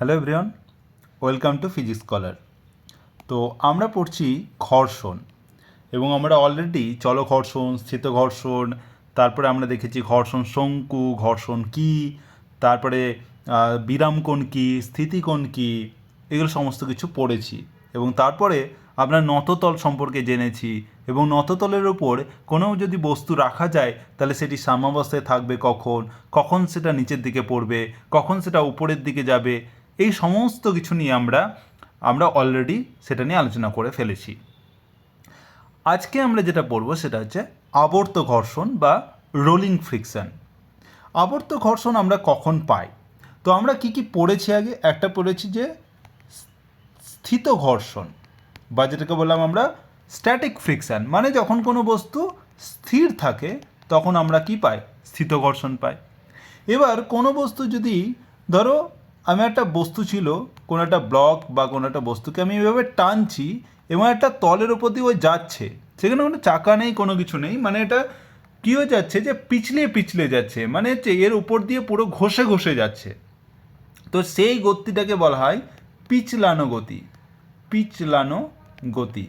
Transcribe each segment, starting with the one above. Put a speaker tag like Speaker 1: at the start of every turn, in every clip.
Speaker 1: Hello everyone, welcome to physics scholar. তো আমরা পড়ছি ঘর্ষণ এবং আমরা অলরেডি চল ঘর্ষণ, স্থিত ঘর্ষণ, তারপরে আমরা দেখেছি ঘর্ষণ শঙ্কু, ঘর্ষণ কী, তারপরে বিরামকোণ কী, স্থিতিকোণ কী, এগুলো সমস্ত কিছু পড়েছি এবং তারপরে আমরা নততল সম্পর্কে জেনেছি এবং নততলের ওপর কোনো যদি বস্তু রাখা যায় তাহলে সেটি সাম্যাবস্থায় থাকবে কখন, কখন সেটা নিচের দিকে পড়বে, কখন সেটা উপরের দিকে যাবে, এই সমস্ত কিছু নিয়ে আমরা অলরেডি সেটা নিয়ে আলোচনা করে ফেলেছি। আজকে আমরা যেটা পড়ব সেটা হচ্ছে আবর্ত ঘর্ষণ বা রোলিং ফ্রিকশন। আবর্ত ঘর্ষণ আমরা কখন পাই? তো আমরা কি পড়েছি আগে? একটা পড়েছি যে স্থিত ঘর্ষণ বা যেটাকে বললাম আমরা স্ট্যাটিক ফ্রিকশন, মানে যখন কোনো বস্তু স্থির থাকে তখন আমরা কি পাই? স্থিত ঘর্ষণ পাই। এবার কোনো বস্তু যদি ধরো আমি একটা বস্তু ছিল, কোনো একটা ব্লক বা কোনো একটা বস্তুকে আমি এভাবে টানছি এবং একটা তলের ওপর দিয়ে ওই যাচ্ছে, সেখানে কোনো চাকা নেই, কোনো কিছু নেই, মানে এটা কী হয়ে যাচ্ছে যে পিছলে পিছলে যাচ্ছে, মানে হচ্ছে এর উপর দিয়ে পুরো ঘষে ঘষে যাচ্ছে। তো সেই গতিটাকে বলা হয় পিছলানো গতি, পিছলানো গতি,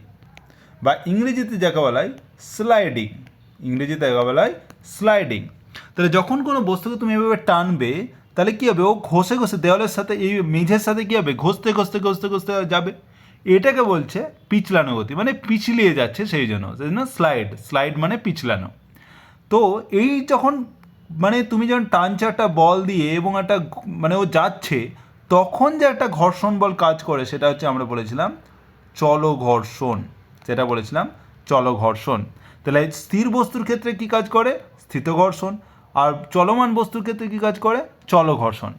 Speaker 1: বা ইংরেজিতে যাকে বলা হয় স্লাইডিং, ইংরেজিতে যাকে বলা হয় স্লাইডিং। তাহলে যখন কোনো বস্তুকে তুমি এভাবে টানবে তাহলে কী হবে? ও ঘষে ঘষে দেওয়ালের সাথে, এই মেঝের সাথে কী হবে? ঘষতে ঘষতে ঘষতে ঘষতে যাবে। এটাকে বলছে পিছলানো গতি, মানে পিছলিয়ে যাচ্ছে, সেই জন্য স্লাইড, স্লাইড মানে পিছলানো। তো এই যখন মানে তুমি যখন টানছো একটা বল দিয়ে এবং একটা মানে ও যাচ্ছে, তখন যে একটা ঘর্ষণ বল কাজ করে সেটা হচ্ছে আমরা বলেছিলাম চলঘর্ষণ, সেটা বলেছিলাম চলঘর্ষণ। তাহলে স্থির বস্তুর ক্ষেত্রে কি কাজ করে? স্থিত ঘর্ষণ। আর চলমান বস্তুর ক্ষেত্রে কি কাজ করে? চলঘর্ষণ।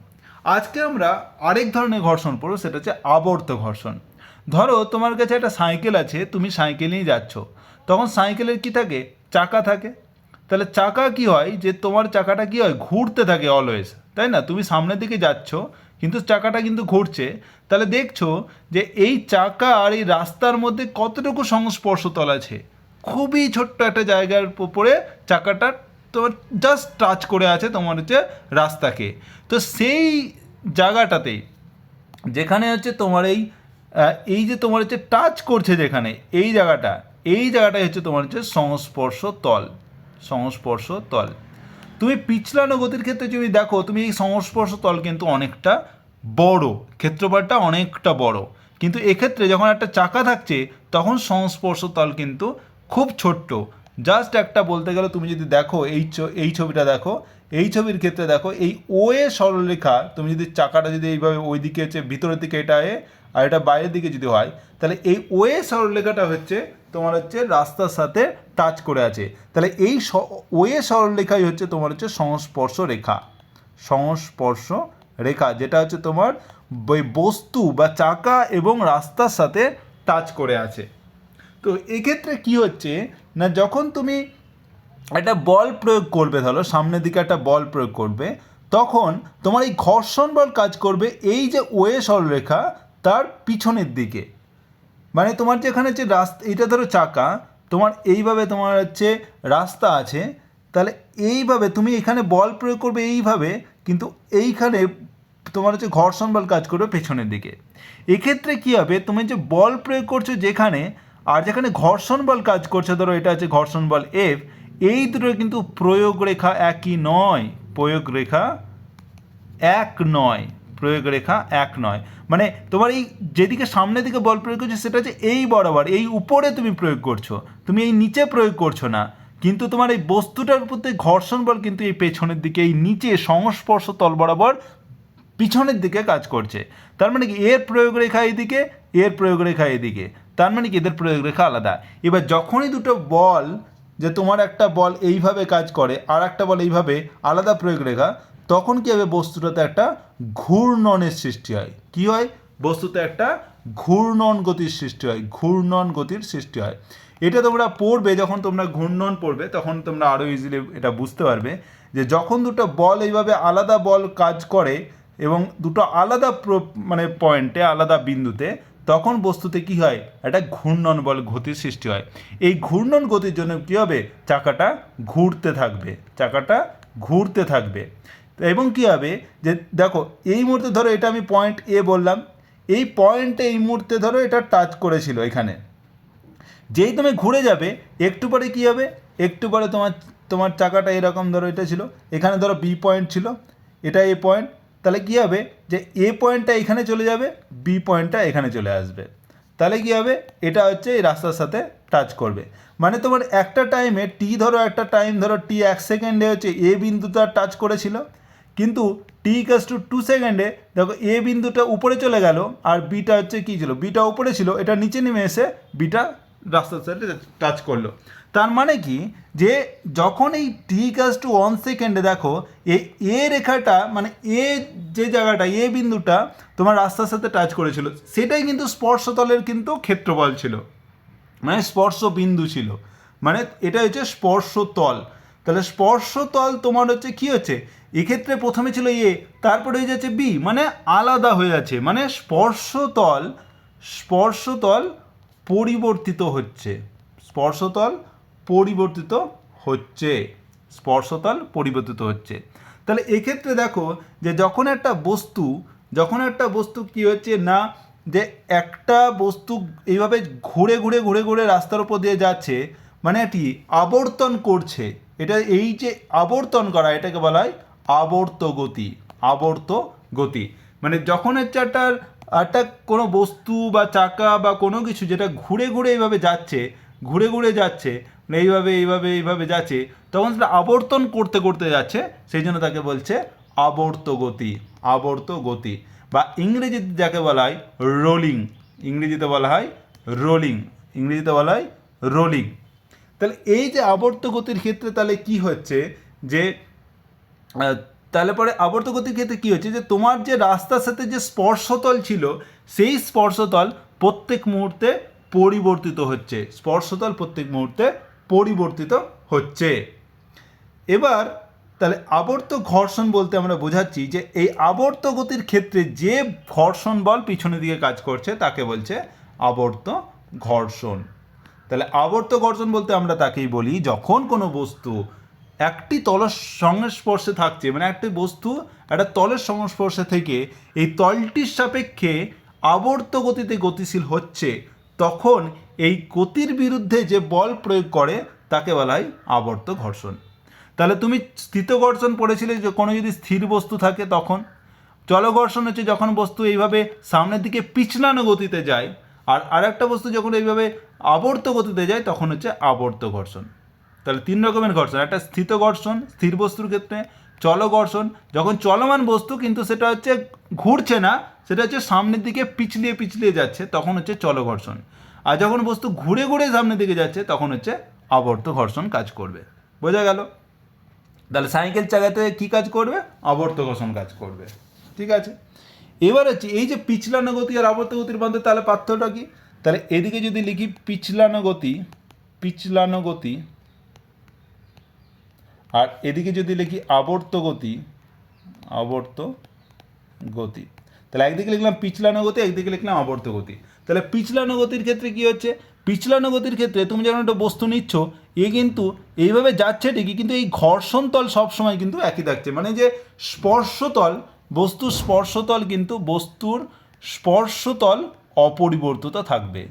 Speaker 1: আজকে আমরা আরেক ধরনের ঘর্ষণ পড়ব, সেটা হচ্ছে আবর্ত ঘর্ষণ। ধরো তোমার কাছে একটা সাইকেল আছে, তুমি সাইকেল নিয়ে যাচ্ছ, তখন সাইকেলের কি থাকে? চাকা থাকে। তাহলে চাকা কি হয় যে তোমার চাকাটা কি হয়? ঘুরতে থাকে অলওয়েজ, তাই না? তুমি সামনের দিকে যাচ্ছ কিন্তু চাকাটা কিন্তু ঘুরছে। তাহলে দেখছো যে এই চাকা আর এই রাস্তার মধ্যে কতটুকু সংস্পর্শ তল আছে? খুবই ছোট্ট একটা জায়গার উপরে চাকাটা তোমার জাস্ট টাচ করে আছে তোমার হচ্ছে রাস্তাকে। তো সেই জায়গাটাতে যেখানে হচ্ছে তোমার এই যে তোমার হচ্ছে টাচ করছে যেখানে, এই জায়গাটাই হচ্ছে তোমার হচ্ছে সংস্পর্শ তল, সংস্পর্শ তল। তুমি পিছলানো গতির ক্ষেত্রে যদি দেখো, তুমি এই সংস্পর্শ তল কিন্তু অনেকটা বড়, ক্ষেত্রফলটা অনেকটা বড়, কিন্তু এক্ষেত্রে যখন একটা চাকা থাকছে তখন সংস্পর্শ তল কিন্তু খুব ছোট্ট। জাস্ট একটা বলতে গেলে তুমি যদি দেখো এই ছবিটা দেখো, এই ছবির ক্ষেত্রে দেখো এই ওয়ে সরলরেখা, তুমি যদি চাকাটা যদি এইভাবে ওই দিকে হচ্ছে ভিতরের দিকে এটা আর এটা বাইরের দিকে যদি হয়, তাহলে এই ওয়ে সরলরেখাটা হচ্ছে তোমার হচ্ছে রাস্তার সাথে টাচ করে আছে। তাহলে এই ওয়ে সরলরেখাই হচ্ছে তোমার হচ্ছে সংস্পর্শ রেখা, সংস্পর্শ রেখা, যেটা হচ্ছে তোমার বস্তু বা চাকা এবং রাস্তার সাথে টাচ করে আছে। তো এক্ষেত্রে কি হচ্ছে না, যখন তুমি একটা বল প্রয়োগ করবে, ধরো সামনের দিকে একটা বল প্রয়োগ করবে, তখন তোমার এই ঘর্ষণ বল কাজ করবে এই যে ওয়ে সরলরেখা তার পিছনের দিকে। মানে তোমার যেখানে হচ্ছে রাস্তা, এইটা ধরো চাকা, তোমার এইভাবে তোমার হচ্ছে রাস্তা আছে, তাহলে এইভাবে তুমি এখানে বল প্রয়োগ করবে এইভাবে, কিন্তু এইখানে তোমার হচ্ছে ঘর্ষণ বল কাজ করবে পেছনের দিকে। এক্ষেত্রে কী হবে? তুমি যে বল প্রয়োগ করছো যেখানে, আর যেখানে ঘর্ষণ বল কাজ করছে, ধরো এটা হচ্ছে ঘর্ষণ বল এফ, এই দুটো কিন্তু প্রয়োগ রেখা একই নয়, প্রয়োগ রেখা এক নয়, প্রয়োগ রেখা এক নয়। মানে তোমার এই যেদিকে সামনের দিকে বল প্রয়োগ করছো সেটা হচ্ছে এই বরাবর, এই উপরে তুমি প্রয়োগ করছো, তুমি এই নিচে প্রয়োগ করছো না। কিন্তু তোমার এই বস্তুটার প্রতি ঘর্ষণ বল কিন্তু এই পেছনের দিকে, এই নিচে সংস্পর্শ তল বরাবর পিছনের দিকে কাজ করছে। তার মানে কি এর প্রয়োগ রেখা এইদিকে, এর প্রয়োগ রেখা এদিকে, তার মানে কি এদের প্রয়োগ রেখা আলাদা। এবার যখনই দুটো বল, যে তোমার একটা বল এইভাবে কাজ করে আর একটা বল এইভাবে, আলাদা প্রয়োগ রেখা, তখন কী হবে? বস্তুটাতে একটা ঘূর্ণনের সৃষ্টি হয়। কী হয়? বস্তুতে একটা ঘূর্ণন গতির সৃষ্টি হয়, ঘূর্ণন গতির সৃষ্টি হয়। এটা তোমরা পড়বে, যখন তোমরা ঘূর্ণন পড়বে তখন তোমরা আরও ইজিলি এটা বুঝতে পারবে যে যখন দুটো বল এইভাবে আলাদা বল কাজ করে এবং দুটো আলাদা মানে পয়েন্টে, আলাদা বিন্দুতে, তখন বস্তুতে কি হয়? একটা ঘূর্ণন বল গতির সৃষ্টি হয়। এই ঘূর্ণন গতির জন্য কী হবে? চাকাটা ঘুরতে থাকবে, চাকাটা ঘুরতে থাকবে। এবং কী হবে যে দেখো এই মুহূর্তে ধরো এটা আমি পয়েন্ট এ বললাম, এই পয়েন্টে এই মুহূর্তে ধরো এটা টাচ করেছিল এখানে, যেই তুমি ঘুরে যাবে একটু পরে কী হবে, একটু পরে তোমার তোমার চাকাটা এরকম ধরো এটা ছিল, এখানে ধরো বি পয়েন্ট ছিল, এটা এ পয়েন্ট, তাহলে কী হবে যে এ পয়েন্টটা এখানে চলে যাবে, বি পয়েন্টটা এখানে চলে আসবে, তাহলে কী হবে এটা হচ্ছে এই রাস্তার সাথে টাচ করবে। মানে তোমার একটা টাইমে টি ধরো, একটা টাইম ধরো টি 1 সেকেন্ডে হচ্ছে এ বিন্দুটা টাচ করেছিল, কিন্তু টি ইকাস টু 2 সেকেন্ডে দেখো এ বিন্দুটা উপরে চলে গেল আর বিটা হচ্ছে কী ছিল, বিটা উপরে ছিল, এটা নিচে নেমে এসে বিটা রাস্তার সাথে টাচ করলো। তার মানে কি যে যখন এই টি ইকাস টু 1 সেকেন্ডে দেখো এ রেখাটা মানে এ যে জায়গাটা এ বিন্দুটা তোমার রাস্তার সাথে টাচ করেছিল, সেটাই কিন্তু স্পর্শতলের কিন্তু ক্ষেত্রফল ছিল, মানে স্পর্শ বিন্দু ছিল, মানে এটা হচ্ছে স্পর্শতল। তাহলে স্পর্শতল তোমার হচ্ছে কী হচ্ছে, এক্ষেত্রে প্রথমে ছিল এ, তারপরে হয়ে যাচ্ছে বি, মানে আলাদা হয়ে যাচ্ছে, মানে স্পর্শতল স্পর্শতল পরিবর্তিত হচ্ছে, স্পর্শতল পরিবর্তিত হচ্ছে, স্পর্শতল পরিবর্তিত হচ্ছে। তাহলে এক্ষেত্রে দেখো যে যখন একটা বস্তু কী হচ্ছে না, যে একটা বস্তু এইভাবে ঘুরে ঘুরে ঘুরে ঘুরে রাস্তার উপর দিয়ে যাচ্ছে, মানে এটি আবর্তন করছে, এটা এই যে আবর্তন করা এটাকে বলা হয় আবর্ত গতি। আবর্ত গতি মানে যখন হচ্ছে একটা কোনো বস্তু বা চাকা বা কোনো কিছু যেটা ঘুরে ঘুরে এইভাবে যাচ্ছে, ঘুরে ঘুরে যাচ্ছে, মানে এইভাবে যাচ্ছে, তখন সেটা আবর্তন করতে করতে যাচ্ছে, সেই জন্য তাকে বলছে আবর্ত গতি। আবর্ত গতি বা ইংরেজিতে যাকে বলা হয় রোলিং, ইংরেজিতে বলা হয় রোলিং, ইংরেজিতে বলা হয় রোলিং। তাহলে এই যে আবর্ত গতির ক্ষেত্রে তাহলে কি হচ্ছে যে তাহলে পরে আবর্ত গতির ক্ষেত্রে কী হচ্ছে যে তোমার যে রাস্তার সাথে যে স্পর্শতল ছিল সেই স্পর্শতল প্রত্যেক মুহূর্তে পরিবর্তিত হচ্ছে, স্পর্শতল প্রত্যেক মুহূর্তে পরিবর্তিত হচ্ছে। এবার তাহলে আবর্ত ঘর্ষণ বলতে আমরা বোঝাচ্ছি যে এই আবর্ত গতির ক্ষেত্রে যে ঘর্ষণ বল পিছনের দিকে কাজ করছে তাকে বলছে আবর্ত ঘর্ষণ। তাহলে আবর্ত ঘর্ষণ বলতে আমরা তাকেই বলি যখন কোনো বস্তু একটি তলের সংস্পর্শে থাকছে, মানে একটি বস্তু একটা তলের সংস্পর্শে থেকে এই তলটির সাপেক্ষে আবর্ত গতিতে গতিশীল হচ্ছে, তখন এই গতির বিরুদ্ধে যে বল প্রয়োগ করে তাকে বলা হয় আবর্ত ঘর্ষণ। তাহলে তুমি স্থিত ঘর্ষণ পড়েছিলে যে কোনো যদি স্থির বস্তু থাকে তখন, চলঘর্ষণ হচ্ছে যখন বস্তু এইভাবে সামনের দিকে পিছলানো গতিতে যায়, আর আরেকটা বস্তু যখন এইভাবে আবর্ত গতিতে যায় তখন হচ্ছে আবর্ত ঘর্ষণ। তাহলে 3 রকমের ঘর্ষণ, একটা স্থিত ঘর্ষণ স্থির বস্তুর ক্ষেত্রে, চলঘর্ষণ যখন চলমান বস্তু কিন্তু সেটা হচ্ছে ঘুরছে না, সেটা হচ্ছে সামনের দিকে পিছলিয়ে পিছলিয়ে যাচ্ছে, তখন হচ্ছে চলঘর্ষণ। আর যখন বস্তু ঘুরে ঘুরে সামনের দিকে যাচ্ছে তখন হচ্ছে আবর্ত ঘর্ষণ কাজ করবে। বোঝা গেল? তাহলে সাইকেল চালাতে কী কাজ করবে? আবর্ত ঘর্ষণ কাজ করবে। ঠিক আছে, এবার হচ্ছে এই যে পিছলানো গতি আর আবর্ত গতির মধ্যে তাহলে পার্থক্যটা কি? তাহলে এদিকে যদি লিখি পিছলানো গতি, পিছলানো গতি, আর এদিকে যদি লিখি আবর্ত গতি, আবর্ত গতি, তাহলে একদিকে লিখলাম পিছলানো গতি, একদিকে লিখলাম আবর্ত গতি। তাহলে পিছলানো গতির ক্ষেত্রে কী হচ্ছে? পিছলানো গতির ক্ষেত্রে তুমি যখন একটা বস্তু নিচ্ছ, এ কিন্তু এইভাবে যাচ্ছে ঠিকই, কিন্তু এই ঘর্ষণ তল সবসময় কিন্তু একই থাকছে, মানে যে স্পর্শতল, বস্তুর স্পর্শতল কিন্তু বস্তুর স্পর্শতল অপরিবর্তিত থাকবে,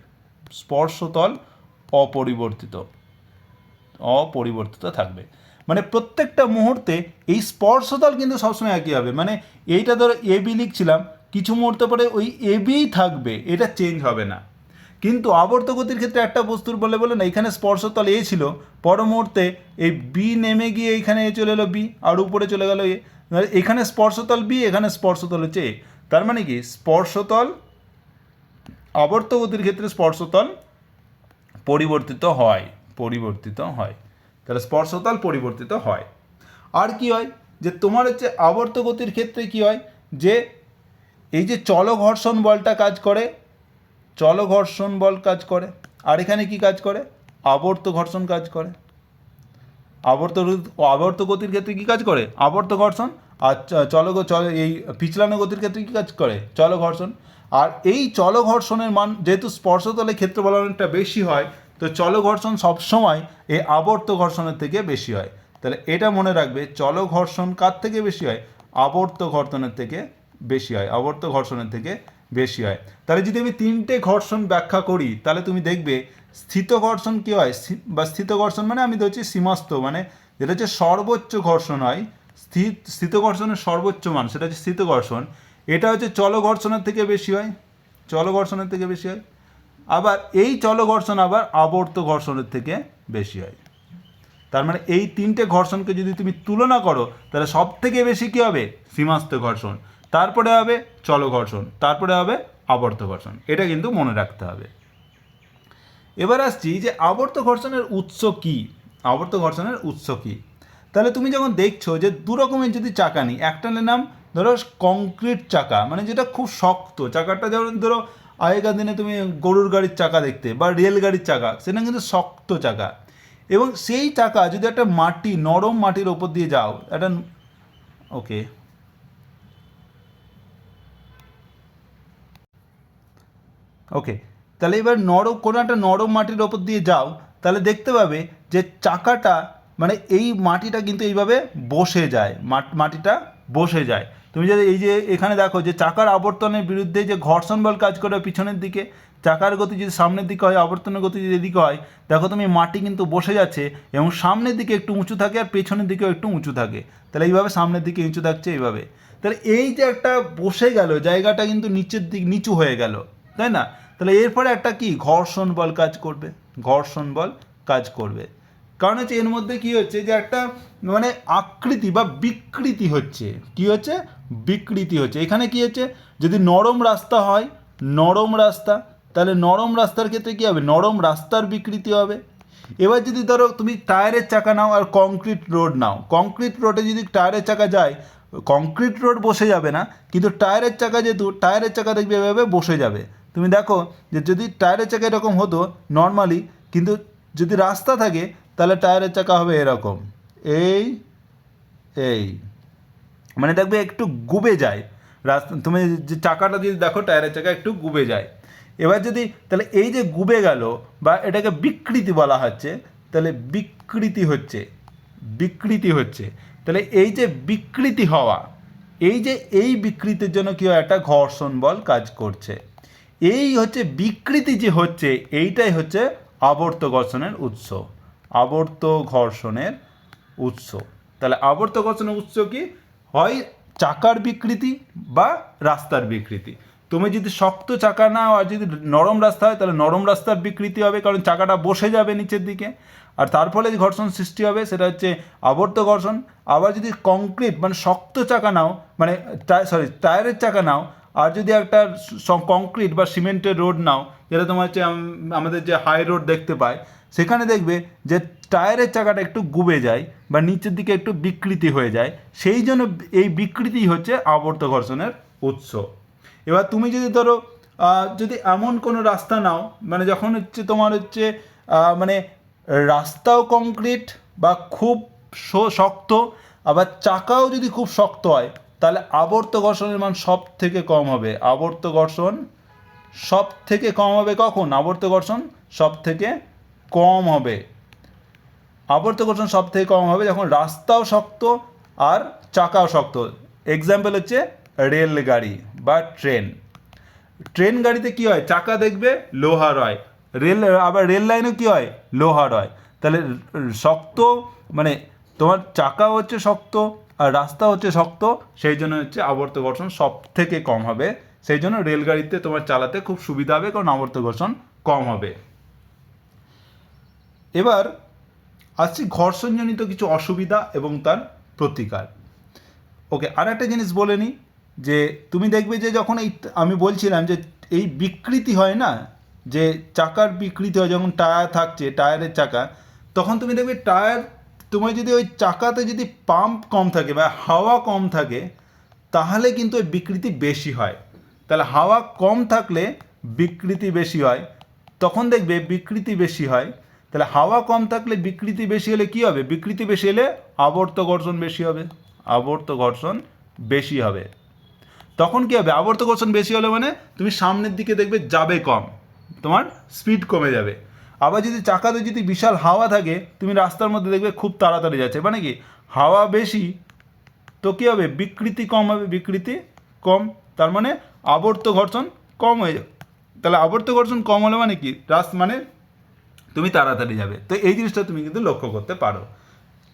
Speaker 1: স্পর্শতল অপরিবর্তিত অপরিবর্তিত থাকবে। মানে প্রত্যেকটা মুহূর্তে এই স্পর্শতল কিন্তু সবসময় একই হবে, মানে এইটা ধরো এ বি লিখছিলাম, কিছু মুহূর্ত পরে ওই এ বিই থাকবে, এটা চেঞ্জ হবে না। কিন্তু আবর্ত গতির ক্ষেত্রে একটা বস্তুর বলে না এখানে স্পর্শতল এ ছিল, পর মুহূর্তে এই বি নেমে গিয়ে এখানে এ চলে এলো বি, আর উপরে চলে গেল এ, এখানে স্পর্শতল বি, এখানে স্পর্শতল হচ্ছে এ। তার মানে কি স্পর্শতল আবর্ত গতির ক্ষেত্রে স্পর্শতল পরিবর্তিত হয়, পরিবর্তিত হয়। তাহলে স্পর্শতল পরিবর্তিত হয়। আর কি হয় যে তোমার হচ্ছে আবর্ত গতির ক্ষেত্রে কি হয় যে এই যে চলঘর্ষণ বলটা কাজ করে, চলঘর্ষণ বল কাজ করে, আর এখানে কি কাজ করে? আবর্ত ঘর্ষণ কাজ করে। আবর্ত গতির ক্ষেত্রে কি কাজ করে? আবর্ত ঘর্ষণ। আর এই পিছলানো গতির ক্ষেত্রে কি কাজ করে? চলঘর্ষণ। আর এই চলঘর্ষণের মান যেহেতু স্পর্শতলের ক্ষেত্রফল অনেকটা বেশি হয়, তো চলঘর্ষণ সবসময় এই আবর্ত ঘর্ষণের থেকে বেশি হয়। তাহলে এটা মনে রাখবে, চলঘর্ষণ কার থেকে বেশি হয়? আবর্ত ঘর্ষণের থেকে বেশি হয়, আবর্ত ঘর্ষণের থেকে বেশি হয়। তাহলে যদি আমি তিনটে ঘর্ষণ ব্যাখ্যা করি তাহলে তুমি দেখবে স্থিত ঘর্ষণ কী হয়, বা স্থিত ঘর্ষণ মানে আমি ধরছি সীমাস্থ, মানে যেটা হচ্ছে সর্বোচ্চ ঘর্ষণ হয়, স্থিত ঘর্ষণের সর্বোচ্চ মান সেটা হচ্ছে স্থিত ঘর্ষণ। এটা হচ্ছে চল ঘর্ষণের থেকে বেশি হয়, চল ঘর্ষণের থেকে বেশি হয়। আবার এই চল ঘর্ষণ আবার আবর্ত ঘর্ষণের থেকে বেশি হয়। তার মানে এই তিনটে ঘর্ষণকে যদি তুমি তুলনা করো তাহলে সব থেকে বেশি কী হবে, সীমাস্থ ঘর্ষণ, তারপরে হবে চল ঘর্ষণ, তারপরে হবে আবর্ত ঘর্ষণ। এটা কিন্তু মনে রাখতে হবে। এবার আসছি যে আবর্ত ঘর্ষণের উৎস কী, আবর্ত ঘর্ষণের উৎস কী। তাহলে তুমি যখন দেখছো যে দু রকমের যদি চাকা নিই, একটা নিলাম ধরো কংক্রিট চাকা, মানে যেটা খুব শক্ত চাকাটা, যেমন ধরো আগেকার দিনে তুমি গরুর গাড়ির চাকা দেখতে বা রেল গাড়ির চাকা, সেটা কিন্তু শক্ত চাকা। এবং সেই চাকা যদি একটা মাটি, নরম মাটির ওপর দিয়ে যাও, একটা ওকে তাহলে এবার কোনো একটা নরম মাটির ওপর দিয়ে যাও, তাহলে দেখতে পাবে যে চাকাটা, মানে এই মাটিটা কিন্তু এইভাবে বসে যায়, মাটিটা বসে যায়। তুমি যদি এই যে এখানে দেখো যে চাকার আবর্তনের বিরুদ্ধে যে ঘর্ষণ বল কাজ করে পিছনের দিকে, চাকার গতি যদি সামনের দিকে হয়, আবর্তনের গতি যদি এদিকে হয়, দেখো তুমি মাটি কিন্তু বসে যাচ্ছে এবং সামনের দিকে একটু উঁচু থাকে আর পেছনের দিকেও একটু উঁচু থাকে। তাহলে এইভাবে সামনের দিকে নিচু থাকছে এইভাবে। তাহলে এই যে একটা বসে গেল জায়গাটা কিন্তু নিচের দিক নিচু হয়ে গেল, তাই না? তাহলে এরপরে একটা কি ঘর্ষণ বল কাজ করবে, ঘর্ষণ বল কাজ করবে। কারণ হচ্ছে এর মধ্যে কি হচ্ছে যে একটা মানে আকৃতি বা বিকৃতি হচ্ছে, কি হচ্ছে, বিকৃতি হচ্ছে। এখানে কি হচ্ছে, যদি নরম রাস্তা হয়, নরম রাস্তা, তাহলে নরম রাস্তার ক্ষেত্রে কী হবে, নরম রাস্তার বিকৃতি হবে। এবার যদি ধরো তুমি টায়ারের চাকা নাও আর কংক্রিট রোড নাও, কংক্রিট রোডে যদি টায়ারের চাকা যায়, কংক্রিট রোড বসে যাবে না, কিন্তু টায়ারের চাকা যেহেতু, টায়ারের চাকা দেখবে এভাবে বসে যাবে। তুমি দেখো যে যদি টায়ারের চাকা এরকম হতো নর্মালি, কিন্তু যদি রাস্তা থাকে তাহলে টায়ারের চাকা হবে এরকম, এই এই মানে দেখবে একটু গুবে যায় রাস্তা, তুমি যে চাকাটা যদি দেখো টায়ারের চাকা একটু গুবে যায়। এবার যদি তাহলে এই যে গুবে গেল বা এটাকে বিকৃতি বলা হচ্ছে, তাহলে বিকৃতি হচ্ছে, বিকৃতি হচ্ছে। তাহলে এই যে বিকৃতি হওয়া, এই যে এই বিকৃতির জন্য কী হয়, একটা ঘর্ষণ বল কাজ করছে। এই হচ্ছে বিকৃতি যে হচ্ছে, এইটাই হচ্ছে আবর্ত ঘর্ষণের উৎস, আবর্ত ঘর্ষণের উৎস। তাহলে আবর্ত ঘর্ষণের উৎস কি হয়, চাকার বিকৃতি বা রাস্তার বিকৃতি। তুমি যদি শক্ত চাকা নাও আর যদি নরম রাস্তা হয়, তাহলে নরম রাস্তার বিকৃতি হবে, কারণ চাকাটা বসে যাবে নিচের দিকে, আর তার ফলে যে ঘর্ষণ সৃষ্টি হবে সেটা হচ্ছে আবর্ত ঘর্ষণ। আবার যদি কংক্রিট মানে শক্ত চাকা নাও, মানে টায়ারের চাকা নাও, আর যদি একটা কংক্রিট বা সিমেন্টের রোড নাও, যেটা তোমার হচ্ছে আমাদের যে হাই রোড দেখতে পাই, সেখানে দেখবে যে টায়ারের চাকাটা একটু গুবে যায় বা নিচের দিকে একটু বিকৃতি হয়ে যায়, সেই জন্য এই বিকৃতি হচ্ছে আবর্ত ঘর্ষণের উৎস। এবার তুমি যদি ধরো যদি এমন কোনো রাস্তা নাও, মানে যখন হচ্ছে তোমার হচ্ছে মানে রাস্তাও কংক্রিট বা খুব শক্ত, আবার চাকাও যদি খুব শক্ত হয়, তাহলে আবর্ত ঘর্ষণের মান সব থেকে কম হবে। আবর্ত ঘর্ষণ সব থেকে কম হবে কখন, আবর্ত ঘর্ষণ সব থেকে কম হবে, আবর্ত ঘর্ষণ সব থেকে কম হবে যখন রাস্তাও শক্ত আর চাকাও শক্ত। এক্সাম্পল হচ্ছে রেলগাড়ি বা ট্রেন। ট্রেন গাড়িতে কী হয়, চাকা দেখবে লোহার হয়, আবার রেল লাইনেও কী হয়, লোহার হয়। তাহলে শক্ত মানে তোমার চাকা হচ্ছে শক্ত আর রাস্তা হচ্ছে শক্ত, সেই জন্য হচ্ছে আবর্ত ঘর্ষণ সব থেকে কম হবে। সেই জন্য রেলগাড়িতে তোমার চালাতে খুব সুবিধা হবে, কারণ আবর্ত ঘর্ষণ কম হবে। এবার আসছি ঘর্ষণজনিত কিছু অসুবিধা এবং তার প্রতিকার। ওকে, আর একটা জিনিস বলে নিই, যে তুমি দেখবে যে যখন এই আমি বলছিলাম যে এই বিকৃতি হয় না, যে চাকার বিকৃতি হয় যখন টায়ার থাকছে, টায়ারের চাকা, তখন তুমি দেখবে টায়ার, তোমার যদি ওই চাকাতে যদি পাম্প কম থাকে বা হাওয়া কম থাকে, তাহলে কিন্তু ওই বিকৃতি বেশি হয়। তাহলে হাওয়া কম থাকলে বিকৃতি বেশি হয়, তখন দেখবে বিকৃতি বেশি হয়। তাহলে হাওয়া কম থাকলে বিকৃতি বেশি হলে কী হবে, বিকৃতি বেশি হলে আবর্ত ঘর্ষণ বেশি হবে, আবর্ত ঘর্ষণ বেশি হবে। তখন কী হবে, আবর্ত ঘর্ষণ বেশি হলে মানে তুমি সামনের দিকে দেখবে যাবে কম, তোমার স্পিড কমে যাবে। আবার যদি চাকাতে যদি বিশাল হাওয়া থাকে, তুমি রাস্তার মধ্যে দেখবে খুব তাড়াতাড়ি যাচ্ছে, মানে কি হাওয়া বেশি তো কী হবে, বিকৃতি কম হবে, বিকৃতি কম, তার মানে আবর্ত ঘর্ষণ কম হয়ে যাবে। তাহলে আবর্ত ঘর্ষণ কম হলে মানে কি, মানে তুমি তাড়াতাড়ি যাবে। তো এই জিনিসটা তুমি কিন্তু লক্ষ্য করতে পারো।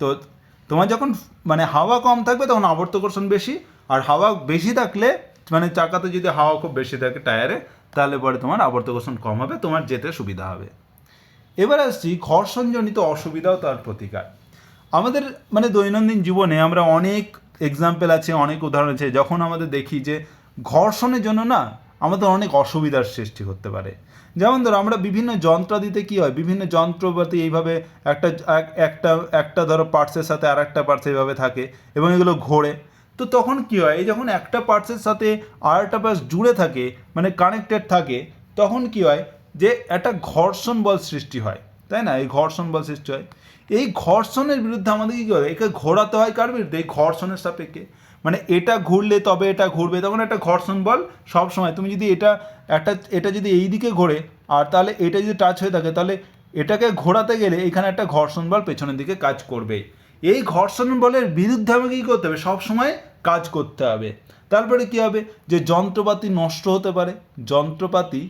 Speaker 1: তো তোমার যখন মানে হাওয়া কম থাকবে তখন আবর্ত ঘর্ষণ বেশি, আর হাওয়া বেশি থাকলে মানে চাকাতে যদি হাওয়া খুব বেশি থাকে টায়ারে, তাহলে পরে তোমার আবর্ত ঘর্ষণ কম হবে, তোমার যেতে সুবিধা হবে। এবার আসছি ঘর্ষণজনিত অসুবিধা ও তার প্রতিকার। আমাদের মানে দৈনন্দিন জীবনে আমরা অনেক এক্সাম্পল আছে, অনেক উদাহরণ আছে যখন আমাদের দেখি যে ঘর্ষণের জন্য না আমাদের অনেক অসুবিধার সৃষ্টি করতে পারে। যেমন ধরো আমরা বিভিন্ন যন্ত্রাদিতে কী হয়, বিভিন্ন যন্ত্রপাতি এইভাবে একটা একটা একটা ধরো পার্টসের সাথে আর একটা পার্টস এইভাবে থাকে এবং এগুলো ঘোরে। তো তখন কী হয়, এই যখন একটা পার্টসের সাথে আর একটা পার্টস জুড়ে থাকে মানে কানেক্টেড থাকে, তখন কী হয় যে একটা ঘর্ষণ বল সৃষ্টি হয়, তাই না? এই ঘর্ষণ বল সৃষ্টি হয়। এই ঘর্ষণের বিরুদ্ধে আমাদের কী করে, একে ঘোরাতে হয় কার বিরুদ্ধে, এই ঘর্ষণের সাপেক্ষে। মানে এটা ঘুরলে তবে এটা ঘুরবে, তখন একটা ঘর্ষণ বল সব সময়। তুমি যদি এটা যদি এই দিকে ঘোরে আর তাহলে এটা যদি টাচ হয়ে থাকে, তাহলে এটাকে ঘোরাতে গেলে এখানে একটা ঘর্ষণ বল পেছনের দিকে কাজ করবে। এই ঘর্ষণ বলের বিরুদ্ধে আমাকে কী করতে হবে, সব সময় কাজ করতে হবে। তারপরে কী হবে, যে যন্ত্রপাতি নষ্ট হতে পারে, যন্ত্রপাতি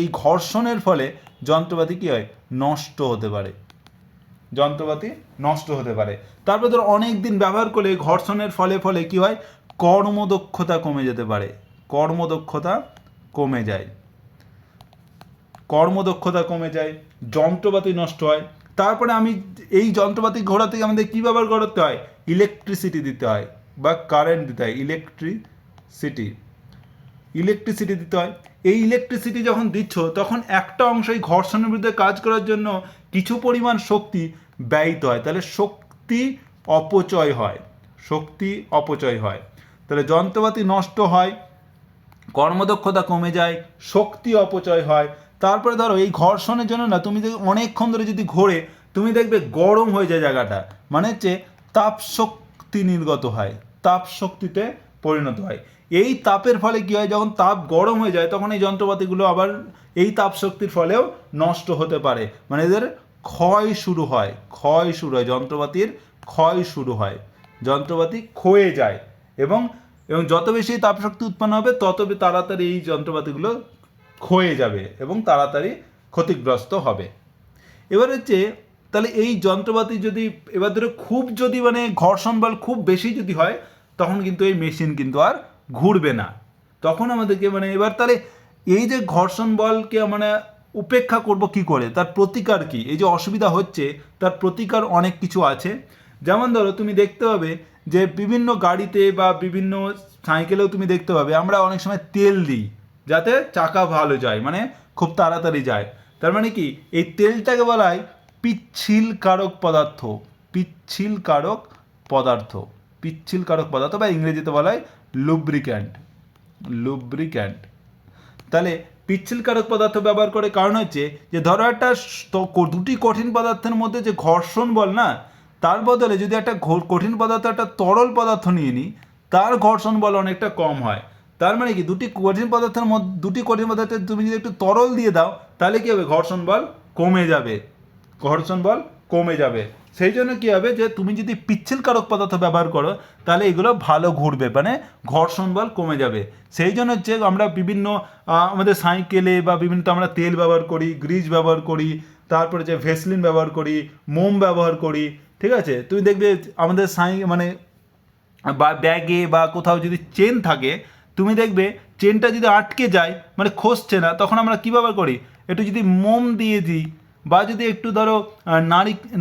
Speaker 1: এই ঘর্ষণের ফলে যন্ত্রপাতি কী হয়, নষ্ট হতে পারে, যন্ত্রপাতি নষ্ট হতে পারে। তারপরে ধর অনেক দিন ব্যবহার করলে ঘর্ষণের ফলে কী হয়, কর্মদক্ষতা কমে যেতে পারে, কর্মদক্ষতা কমে যায়, যন্ত্রপাতি নষ্ট হয়। তারপরে আমি এই যন্ত্রপাতি ঘোরাতে আমাদের কী ব্যবহার করতে হয়, ইলেকট্রিসিটি দিতে হয় বা কারেন্ট দিতে হয়, ইলেকট্রিসিটি দিতে হয়। এই ইলেকট্রিসিটি যখন দিচ্ছ তখন একটা অংশ এই ঘর্ষণের বিরুদ্ধে কাজ করার জন্য কিছু পরিমাণ শক্তি ব্যয়িত হয়, তাহলে শক্তি অপচয় হয়। তাহলে যন্ত্রপাতি নষ্ট হয়, কর্মদক্ষতা কমে যায়, শক্তি অপচয় হয়। তারপরে ধরো এই ঘর্ষণের জন্য না তুমি যদি অনেকক্ষণ ধরে যদি ঘোরে, তুমি দেখবে গরম হয়ে যায় জায়গাটা, মানে হচ্ছে তাপ শক্তি নির্গত হয়, তাপ শক্তিতে পরিণত হয়। এই তাপের ফলে কী হয়, যখন তাপ গরম হয়ে যায় তখন এই যন্ত্রপাতিগুলো আবার এই তাপ শক্তির ফলেও নষ্ট হতে পারে, মানে এদের ক্ষয় শুরু হয়, যন্ত্রপাতি ক্ষয়ে যায় এবং যত বেশি তাপশক্তি উৎপন্ন হবে তত তাড়াতাড়ি এই যন্ত্রপাতিগুলো ক্ষয়ে যাবে এবং তাড়াতাড়ি ক্ষতিগ্রস্ত হবে। এবার হচ্ছে তাহলে এই যন্ত্রপাতি যদি এবার ধরো খুব যদি মানে ঘর্ষণ বল খুব বেশি যদি হয়, তখন কিন্তু এই মেশিন কিন্তু আর ঘুরবে না। তখন আমাদেরকে মানে এবার তাহলে এই যে ঘর্ষণ বলকে মানে উপেক্ষা করব কি করে, তার প্রতিকার কি, এই যে অসুবিধা হচ্ছে তার প্রতিকার অনেক কিছু আছে। যেমন ধরো তুমি দেখতে পাবে যে বিভিন্ন গাড়িতে বা বিভিন্ন সাইকেলেও তুমি দেখতে পাবে আমরা অনেক সময় তেল দিই যাতে চাকা ভালো যায়, মানে খুব তাড়াতাড়ি যায়। তার মানে কি, এই তেলটাকে বলা হয় পিচ্ছিলকারক পদার্থ বা ইংরেজিতে বলা হয় লুব্রিক্যান্ট। তাহলে পিচ্ছিলকারক পদার্থ ব্যবহার করে কারণ হচ্ছে যে ধরো একটা দুটি কঠিন পদার্থের মধ্যে যে ঘর্ষণ বল না, তার বদলে যদি একটা কঠিন পদার্থ একটা তরল পদার্থ নিয়ে নিই, তার ঘর্ষণ বল অনেকটা কম হয়। তার মানে কি, দুটি কঠিন পদার্থে তুমি যদি একটু তরল দিয়ে দাও তাহলে কী হবে, ঘর্ষণ বল কমে যাবে। সেই জন্য কী হবে, যে তুমি যদি পিচ্ছিলকারক পদার্থ ব্যবহার করো তাহলে এগুলো ভালো ঘুরবে, মানে ঘর্ষণ বল কমে যাবে। সেই জন্য হচ্ছে আমরা বিভিন্ন আমাদের সাইকেলে বা বিভিন্ন আমরা তেল ব্যবহার করি, গ্রিজ ব্যবহার করি, তারপরে যে ভেসলিন ব্যবহার করি, মোম ব্যবহার করি, ঠিক আছে? তুমি দেখবে আমাদের মানে বা ব্যাগে বা কোথাও যদি চেন থাকে, তুমি দেখবে চেনটা যদি আটকে যায় মানে খসছে না, তখন আমরা কী ব্যবহার করি, একটু যদি মোম দিয়ে দিই বা যদি একটু ধরো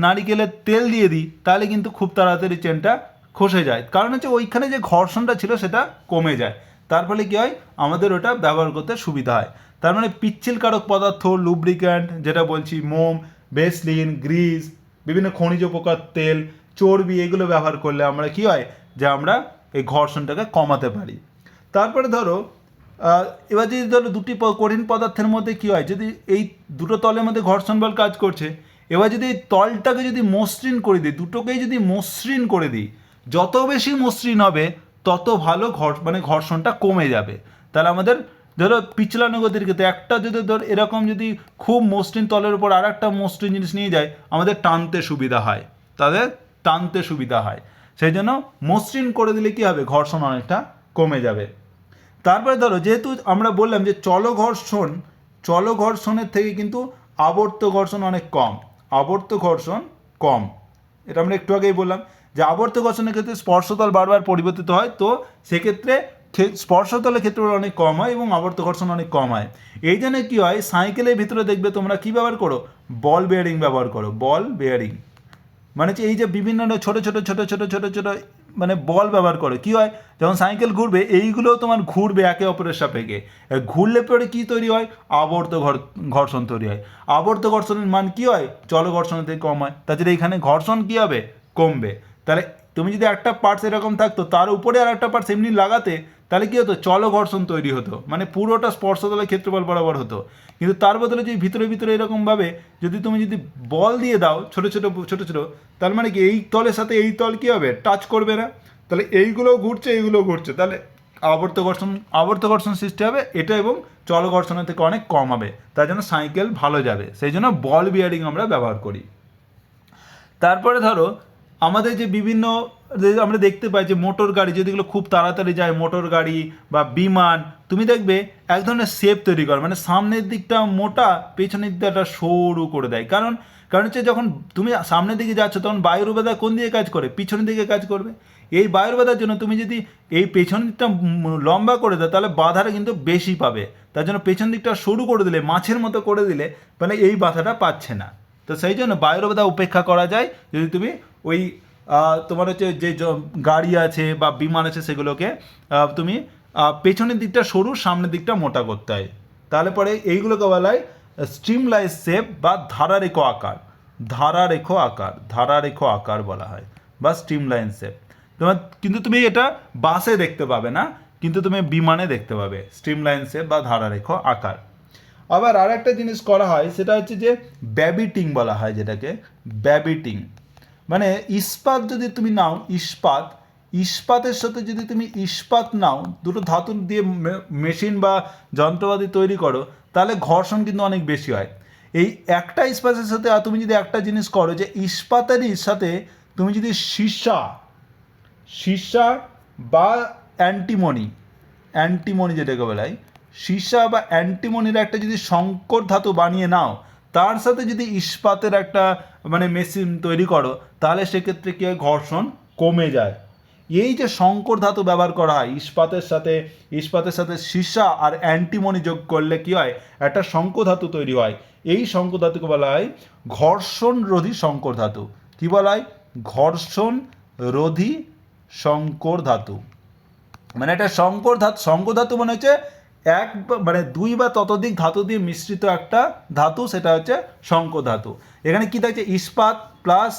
Speaker 1: নারিকেলের তেল দিয়ে দিই, তাহলে কিন্তু খুব তাড়াতাড়ি চেনটা খসে যায়, কারণ হচ্ছে ওইখানে যে ঘর্ষণটা ছিল সেটা কমে যায়। তার ফলে কী হয়, আমাদের ওটা ব্যবহার করতে সুবিধা হয়। তার মানে পিচ্ছিলকারক পদার্থ, লুব্রিক্যান্ট যেটা বলছি, মোম, ভেসলিন, গ্রিজ, বিভিন্ন খনিজ প্রকার তেল, চর্বি, এগুলো ব্যবহার করলে আমরা কী হয়, যে আমরা এই ঘর্ষণটাকে কমাতে পারি। তারপরে ধরো এবার যদি ধরো দুটি কঠিন পদার্থের মধ্যে কী হয়, যদি এই দুটো তলের মধ্যে ঘর্ষণ বল কাজ করছে, এবার যদি এই তলটাকে যদি মসৃণ করে দিই, দুটোকেই যদি মসৃণ করে দিই, যত বেশি মসৃণ হবে তত ভালো মানে ঘর্ষণটা কমে যাবে। তাহলে আমাদের ধরো পিছলানো গতির ক্ষেত্রে একটা যদি ধর এরকম যদি খুব মসৃণ তলের উপর আর একটা মসৃণ জিনিস নিয়ে যায়, আমাদের টানতে সুবিধা হয়। সেই জন্য মসৃণ করে দিলে কী হবে, ঘর্ষণ অনেকটা কমে যাবে। তারপরে ধরো যেহেতু আমরা বললাম যে চলঘর্ষণের থেকে কিন্তু আবর্ত ঘর্ষণ অনেক কম, আবর্ত ঘর্ষণ কম, এটা আমরা একটু আগেই বললাম যে আবর্ত ঘর্ষণের ক্ষেত্রে স্পর্শতল বারবার পরিবর্তিত হয়, তো সেক্ষেত্রে স্পর্শতলের ক্ষেত্রে অনেক কম হয় এবং আবর্ত ঘর্ষণ অনেক কম হয়। এই জন্য কী হয়, সাইকেলের ভিতরে দেখবে তোমরা কী ব্যবহার করো, বল বেয়ারিং ব্যবহার করো, বল বেয়ারিং মানে হচ্ছে এই যে বিভিন্ন ছোটো ছোটো ছোটো ছোটো ছোটো ছোটো মানে বল ব্যবহার করে, কী হয় যখন সাইকেল ঘুরবে এইগুলোও তোমার ঘুরবে একে অপরের সাপেক্ষে, ঘুরলে পরে কী তৈরি হয়, আবর্ত ঘর্ষণ তৈরি হয়। আবর্ত ঘর্ষণের মান কী হয়, চলঘর্ষণের থেকে কম হয়, তাছাড়া এখানে ঘর্ষণ কী হবে, কমবে। তাহলে তুমি যদি একটা পার্টস এরকম থাকতো তার উপরে আর একটা পার্টস এমনি লাগাতে, তাহলে কী হতো, চলঘর্ষণ তৈরি হতো, মানে পুরোটা স্পর্শতলের ক্ষেত্রফল বরাবর হতো। কিন্তু তার বদলে যদি ভিতরে ভিতরে এরকমভাবে যদি তুমি যদি বল দিয়ে দাও ছোটো ছোটো ছোটো ছোটো, তার মানে কি এই তলের সাথে এই তল কী হবে, টাচ করবে না, তাহলে এইগুলোও ঘুরছে এইগুলোও ঘুরছে, তাহলে আবর্ত ঘর্ষণ সৃষ্টি হবে এটা, এবং চলঘর্ষণের থেকে অনেক কম হবে, তার জন্য সাইকেল ভালো যাবে, সেই জন্য বল বিয়ারিং আমরা ব্যবহার করি। তারপরে ধরো আমাদের যে বিভিন্ন আমরা দেখতে পাই যে মোটর গাড়ি যেগুলো খুব তাড়াতাড়ি যায়, মোটর গাড়ি বা বিমান, তুমি দেখবে এক ধরনের শেপ তৈরি করে, মানে সামনের দিকটা মোটা, পেছনের দিকটা সরু করে দেয়। কারণ হচ্ছে যখন তুমি সামনের দিকে যাচ্ছ তখন বায়ুর বাধা কোন দিকে কাজ করে, পিছনের দিকে কাজ করবে। এই বায়ুর বাধার জন্য তুমি যদি এই পেছন দিকটা লম্বা করে দাও তাহলে বাধাটা কিন্তু বেশি পাবে, তার জন্য পেছন দিকটা সরু করে দিলে, মাছের মতো করে দিলে, মানে এই বাধাটা পাচ্ছে না। তো সেই জন্য বায়ুর বাধা উপেক্ষা করা যায় যদি তুমি ওই তোমার হচ্ছে যে গাড়ি আছে বা বিমান আছে সেগুলোকে তুমি পেছনের দিকটা সরু, সামনের দিকটা মোটা করতে হয়, তাহলে পরে এইগুলোকে বলা হয় স্ট্রিমলাইন শেপ বা ধারারেখ আকার বলা হয়, বা স্ট্রিমলাইন শেপ। তোমার কিন্তু তুমি এটা বাসে দেখতে পাবে না, কিন্তু তুমি বিমানে দেখতে পাবে স্ট্রিমলাইন শেপ বা ধারারেখ আকার। আবার আর একটা জিনিস করা হয় সেটা হচ্ছে যে ব্যাবিটিং বলা হয়, যেটাকে ব্যাবিটিং মানে ইস্পাত যদি তুমি নাও, ইস্পাতের সাথে যদি তুমি ইস্পাত নাও, দুটো ধাতু দিয়ে মেশিন বা যন্ত্রপাতি তৈরি করো, তাহলে ঘর্ষণ কিন্তু অনেক বেশি হয়। এই একটা ইস্পাতের সাথে আর তুমি যদি একটা জিনিস করো যে ইস্পাতেরই সাথে তুমি যদি সীসা বা অ্যান্টিমনি যেটাকে বলা হয়, সীসা বা অ্যান্টিমনির একটা যদি সংকর ধাতু বানিয়ে নাও, তার সাথে যদি ইস্পাতের একটা মানে মেশিন তৈরি করো, তাহলে সেক্ষেত্রে কী হয়, ঘর্ষণ কমে যায়। এই যে সংকর ধাতু ব্যবহার করা হয় ইস্পাতের সাথে সীসা আর অ্যান্টিমনি যোগ করলে কী হয়, একটা সংকর ধাতু তৈরি হয়। এই সংকর ধাতুকে বলা হয় ঘর্ষণ রোধী সংকর ধাতু। কী বলা হয়, ঘর্ষণ রোধী সংকর ধাতু। মানে একটা সংকর ধাতু মানে হচ্ছে মানে দুই বা ততোধিক ধাতু দিয়ে মিশ্রিত একটা ধাতু, সেটা হচ্ছে সংকর ধাতু। এখানে কি থাকছে, ইস্পাত প্লাস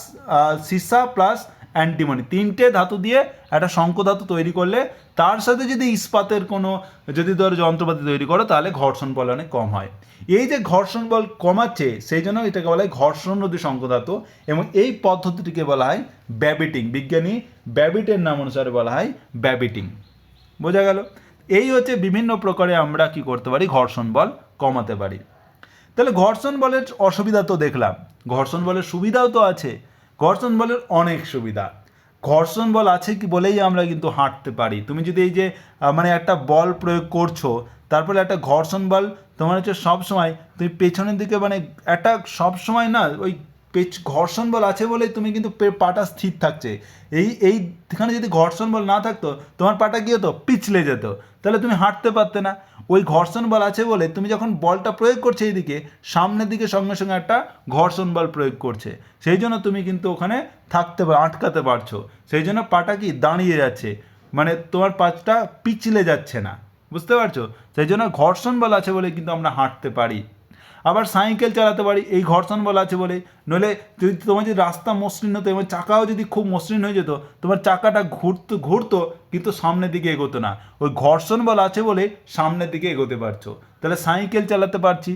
Speaker 1: সীসা প্লাস অ্যান্টিমনি, তিনটে ধাতু দিয়ে একটা সংকর ধাতু তৈরি করলে তার সাথে যদি ইস্পাতের কোনো যদি ধরো যন্ত্রপাতি তৈরি করো, তাহলে ঘর্ষণ বল অনেক কম হয়। এই যে ঘর্ষণ বল কমাচ্ছে, সেই জন্য এটাকে বলা হয় ঘর্ষণ রোধী সংকর ধাতু, এবং এই পদ্ধতিটিকে বলা হয় ব্যাবিটিং। বিজ্ঞানী ব্যাবিটের নাম অনুসারে বলা হয় ব্যাবিটিং। বোঝা গেল? এই হচ্ছে বিভিন্ন প্রকারে আমরা কি করতে পারি, ঘর্ষণ বল কমাতে পারি। তাহলে ঘর্ষণ বলের অসুবিধা তো দেখলাম, ঘর্ষণ বলের সুবিধাও তো আছে। ঘর্ষণ বলের অনেক সুবিধা, ঘর্ষণ বল আছে কি বলেই আমরা কিন্তু হাঁটতে পারি। তুমি যদি এই যে মানে একটা বল প্রয়োগ করছো, তারপরে একটা ঘর্ষণ বল তোমার হচ্ছে সবসময় তুমি পেছনের দিকে মানে একটা সবসময় না ওই ঘর্ষণ বল আছে বলেই তুমি কিন্তু পাটা স্থির থাকছে। এইখানে যদি ঘর্ষণ বল না থাকতো তোমার পাটা কী হতো, পিছলে যেত, তাহলে তুমি হাঁটতে পারতে না। ওই ঘর্ষণ বল আছে বলে তুমি যখন বলটা প্রয়োগ করছে এইদিকে, সামনের দিকে সঙ্গে সঙ্গে একটা ঘর্ষণ বল প্রয়োগ করছে, সেই জন্য তুমি কিন্তু ওখানে আটকাতে পারছো, সেই জন্য পাটা কি দাঁড়িয়ে যাচ্ছে, মানে তোমার পাটা পিছলে যাচ্ছে না, বুঝতে পারছো? সেই জন্য ঘর্ষণ বল আছে বলে কিন্তু আমরা হাঁটতে পারি। আবার সাইকেল চালাতে পারি এই ঘর্ষণ বল আছে বলে, নইলে যদি তোমার যদি রাস্তা মসৃণ হতো এবং চাকাও যদি খুব মসৃণ হয়ে যেত, তোমার চাকাটা ঘুরতো কিন্তু সামনের দিকে এগোতো না। ওই ঘর্ষণ বল আছে বলে সামনের দিকে এগোতে পারছো, তাহলে সাইকেল চালাতে পারছি।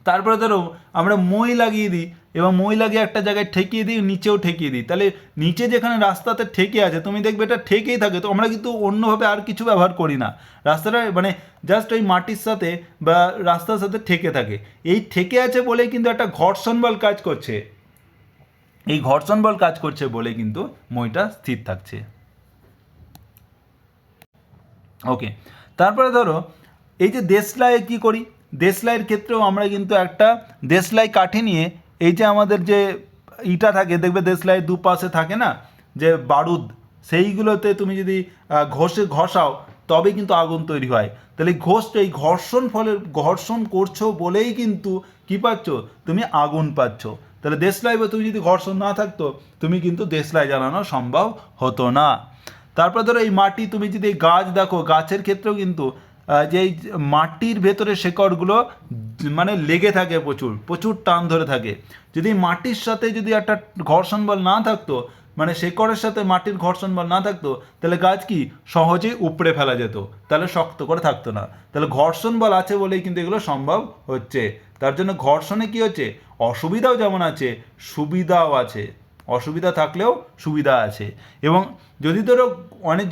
Speaker 1: তারপরে ধরো আমরা মই লাগিয়ে দিই, এবং মই লাগিয়ে একটা জায়গায় ঠেকিয়ে দিই, নিচেও ঠেকিয়ে দিই, তাহলে নিচে যেখানে রাস্তাতে ঠেকে আছে তুমি দেখবে এটা ঠেকেই থাকে, তো আমরা কিন্তু অন্যভাবে আর কিছু ব্যবহার করি না, রাস্তাটা মানে জাস্ট ওই মাটির সাথে বা রাস্তার সাথে ঠেকে থাকে। এই ঠেকে আছে বলেই কিন্তু একটা ঘর্ষণ বল কাজ করছে। এই ঘর্ষণ বল কাজ করছে বলে কিন্তু মইটা স্থির থাকছে। ওকে, তারপরে ধরো এই যে দেশলাই কী করি, দেশলাইয়ের ক্ষেত্রেও আমরা কিন্তু একটা দেশলাই কাঠি নিয়ে এই যে আমাদের যে ইটা থাকে দেখবে দেশলাইয়ের দুপাশে থাকে না যে বারুদ, সেইগুলোতে তুমি যদি ঘষাও তবে কিন্তু আগুন তৈরি হয়। তাহলে এই ঘর্ষণ করছো বলেই কিন্তু কী পাচ্ছ, তুমি আগুন পাচ্ছ। তাহলে দেশলাই বা তুমি যদি ঘর্ষণ না থাকতো তুমি কিন্তু দেশলাই জ্বালানো সম্ভব হতো না। তারপর ধরো এই মাটি, তুমি যদি এই গাছ দেখো, গাছের ক্ষেত্রেও কিন্তু যে এই মাটির ভেতরে শেকড়গুলো মানে লেগে থাকে, প্রচুর প্রচুর টান ধরে থাকে। যদি মাটির সাথে যদি একটা ঘর্ষণ বল না থাকতো, মানে শেকড়ের সাথে মাটির ঘর্ষণ বল না থাকতো, তাহলে গাছ কি সহজেই উপড়ে ফেলা যেত, তাহলে শক্ত করে থাকতো না। তাহলে ঘর্ষণ বল আছে বলেই কিন্তু এগুলো সম্ভব হচ্ছে। তার জন্য ঘর্ষণে কি হচ্ছে, অসুবিধাও যেমন আছে সুবিধাও আছে, অসুবিধা থাকলেও সুবিধা আছে। এবং যদি ধরো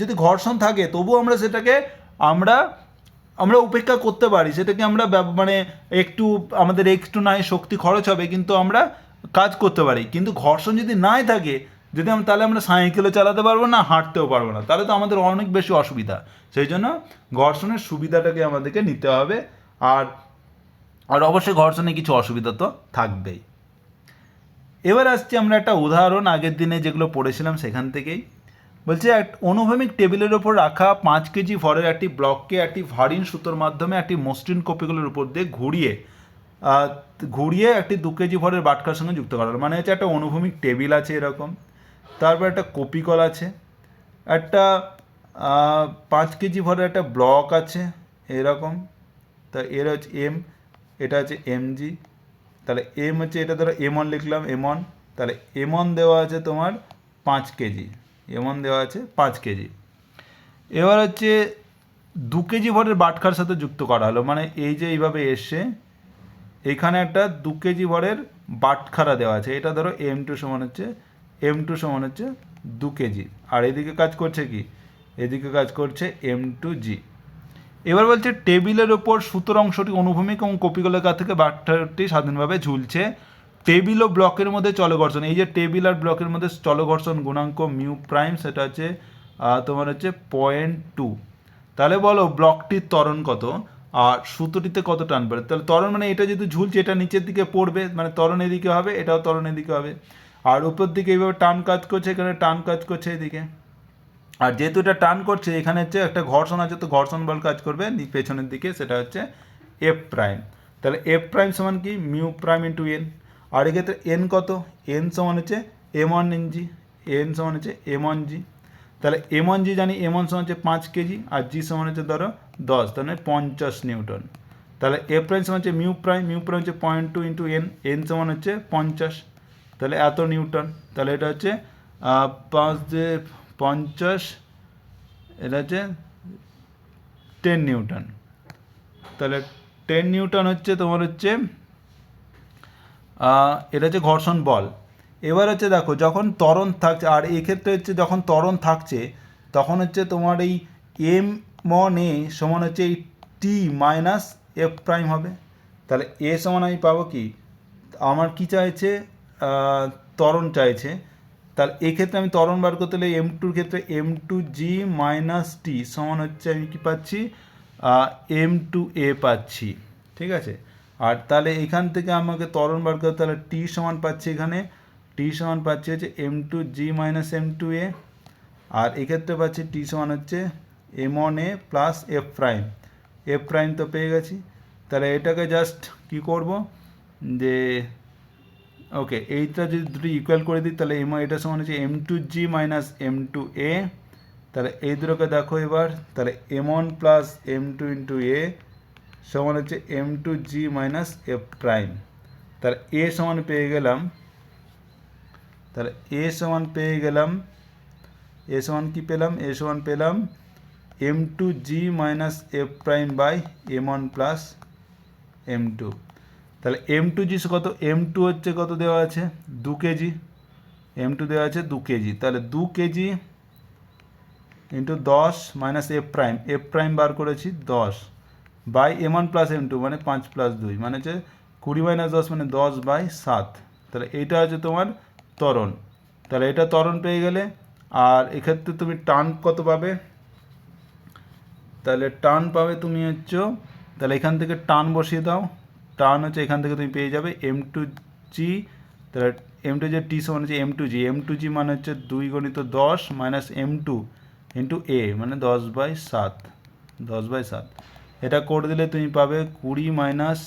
Speaker 1: যদি ঘর্ষণ থাকে তবু আমরা সেটাকে আমরা উপেক্ষা করতে পারি, সেটাকে আমরা মানে আমাদের একটু নাই শক্তি খরচ হবে কিন্তু আমরা কাজ করতে পারি। কিন্তু ঘর্ষণ যদি নাই থাকে, তাহলে আমরা সাইকেলও চালাতে পারবো না, হাঁটতেও পারবো না, তাহলে তো আমাদের অনেক বেশি অসুবিধা। সেই জন্য ঘর্ষণের সুবিধাটাকে আমাদেরকে নিতে হবে। আর অবশ্যই ঘর্ষণে কিছু অসুবিধা তো থাকবেই। এবার আসছি আমরা একটা উদাহরণ আগের দিনে যেগুলো পড়েছিলাম সেখান থেকেই। বলছে অনুভূমিক টেবিলের ওপর রাখা 5 কেজি ভরের একটি ব্লককে একটি ভারী সুতোর মাধ্যমে একটি মসৃণ কপিগুলোর উপর দিয়ে ঘুরিয়ে একটি 2 কেজি ভরের বাটখার সঙ্গে যুক্ত করা হলো। মানে হচ্ছে একটা অনুভূমিক টেবিল আছে এরকম, তারপর একটা কপিকল আছে, একটা 5 কেজি ভরের একটা ব্লক আছে এরকম, তা এর হচ্ছে এম, এটা হচ্ছে এমজি। তাহলে এম হচ্ছে, এটা ধরো M1 লিখলাম M1, তাহলে M1 দেওয়া আছে তোমার 5 কেজি, M1 দেওয়া আছে 5 কেজি। এবার হচ্ছে 2 কেজি ভরের বাটখার সাথে যুক্ত করা হলো, মানে এই যে এইভাবে এসে এখানে একটা 2 কেজি ভরের বাটখারা দেওয়া আছে, এটা ধরো M2 সমান হচ্ছে 2 কেজি। আর এদিকে কাজ করছে কি, এদিকে কাজ করছে M2G। এবার বলছে টেবিলের ওপর সুতোর অংশটি অনুভূমিক এবং কপিকলের কাছ থেকে বাটখারাটি স্বাধীনভাবে ঝুলছে। টেবিল ও ব্লকের মধ্যে চলঘর্ষণ, এই যে টেবিল আর ব্লকের মধ্যে চলঘর্ষণ গুণাঙ্ক মিউ প্রাইম, সেটা হচ্ছে তোমার হচ্ছে 0.2। তাহলে বলো ব্লকটির ত্বরণ কত আর সুতোটিতে কত টান পড়ে। তাহলে ত্বরণ মানে এটা যেহেতু ঝুলছে এটা নিচের দিকে পড়বে, মানে ত্বরণ এদিকে হবে, এটাও ত্বরণ এদিকে হবে। আর উপর দিকে এইভাবে টান কাজ করছে, এখানে টান কাজ করছে এদিকে। আর যেহেতু এটা টান করছে এখানে হচ্ছে একটা ঘর্ষণ আছে, তো ঘর্ষণ বল কাজ করবে পেছনের দিকে, সেটা হচ্ছে এফ প্রাইম। তাহলে এফ প্রাইম সমান কি মিউ প্রাইম ইন্টু এন। আর এক্ষেত্রে এন কত, এন সমান হচ্ছে M1 এনজি, এন সমান হচ্ছে M1 জি। তাহলে M1 জি জানি, M1 সমান হচ্ছে 5 কেজি আর জি সমান হচ্ছে ধরো 10, তাহলে 50 নিউটন। তাহলে এফ প্রাইম সমান হচ্ছে মিউ প্রাইম হচ্ছে 0.2 ইন্টু এন, এন সমান হচ্ছে 50, তাহলে এত নিউটন। তাহলে এটা হচ্ছে 50, এটা হচ্ছে 10 নিউটন। তাহলে 10 নিউটন হচ্ছে তোমার হচ্ছে এটা হচ্ছে ঘর্ষণ বল। এবার হচ্ছে দেখো যখন ত্বরণ থাকছে, আর এক্ষেত্রে হচ্ছে যখন ত্বরণ থাকছে তখন হচ্ছে তোমার এই M1A সমান হচ্ছে এই টি মাইনাস এফ প্রাইম হবে। তাহলে এ সমান আমি পাবো কি, আমার কি চাইছে, ত্বরণ চাইছে। তাহলে এক্ষেত্রে আমি ত্বরণ বার করতে হলে M2-র ক্ষেত্রে M2G মাইনাস টি সমান হচ্ছে আমি কি পাচ্ছি, M2A পাচ্ছি, ঠিক আছে। আর তাহলে এখান থেকে আমাকে ত্বরণ বার করতে, তাহলে টি সমান পাচ্ছি, এখানে টি সমান পাচ্ছি হচ্ছে M2G মাইনাস M2A। আর এক্ষেত্রে পাচ্ছি টি সমান হচ্ছে M1A প্লাস এফ প্রাইম তো পেয়ে গেছি। তাহলে এটাকে জাস্ট কি করব, যে ওকে এইটা যদি দুটো ইকুয়াল করে দিই তাহলে এটা সমান হচ্ছে M2G মাইনাস M2A। তাহলে এই দুটোকে দেখো এবার, তাহলে M1 প্লাস M2 ইন্টু এ সমান হচ্ছে M2G মাইনাস এফ প্রাইম। তাহলে এ সমান পেয়ে গেলাম, তাহলে এ সমান কি পেলাম, এ সমান পেলাম M2G minus F prime by M1 plus M2। তাহলে M2G কত, M2 হচ্ছে কত দেওয়া আছে 2 কেজি, M2 দেওয়া আছে 2 কেজি। তাহলে 2 KG into 10 minus F prime বার করেছি 10 বাই M1 প্লাস M2 মানে 5 প্লাস 2 মানে হচ্ছে 20 মাইনাস 10 মানে 10/7। তাহলে এইটা হচ্ছে তোমার ত্বরণ, তাহলে এটা ত্বরণ পেয়ে গেলে। আর এক্ষেত্রে তুমি টান কত পাবে, তাহলে টান পাবে তুমি হচ্ছে, তাহলে এখান থেকে টান বসিয়ে দাও, টান হচ্ছে এখান থেকে তুমি পেয়ে যাবে m2g, তাহলে m2g টি সমান হচ্ছে m2g মানে হচ্ছে 2 × 10 মাইনাস m2 ইন্টু a মানে 10/7, 10/7 এটা করে দিলে তুমি পাবে 20 মাইনাস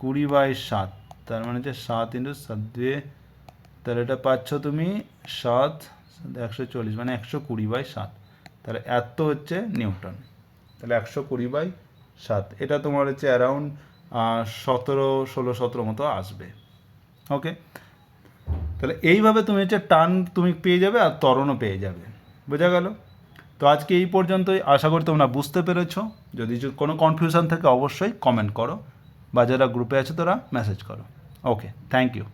Speaker 1: 20/7, তার মানে হচ্ছে 7 × 7 দিয়ে, তাহলে এটা পাচ্ছ তুমি 7 140 মানে 120/7, তাহলে এত হচ্ছে নিউটন, তাহলে 120/7, এটা তোমার হচ্ছে অ্যারাউন্ড 16 মতো আসবে। ওকে, তাহলে এইভাবে তুমি হচ্ছে টান তুমি পেয়ে যাবে আর ত্বরণও পেয়ে যাবে। বোঝা গেল? তো আজকে এই পর্যন্তই, আশা করি তোমরা বুঝতে পেরেছো। যদি কোনো কনফিউশন থাকে অবশ্যই কমেন্ট করো, বা যারা গ্রুপে আছে তারা মেসেজ করো। ওকে, থ্যাংক ইউ।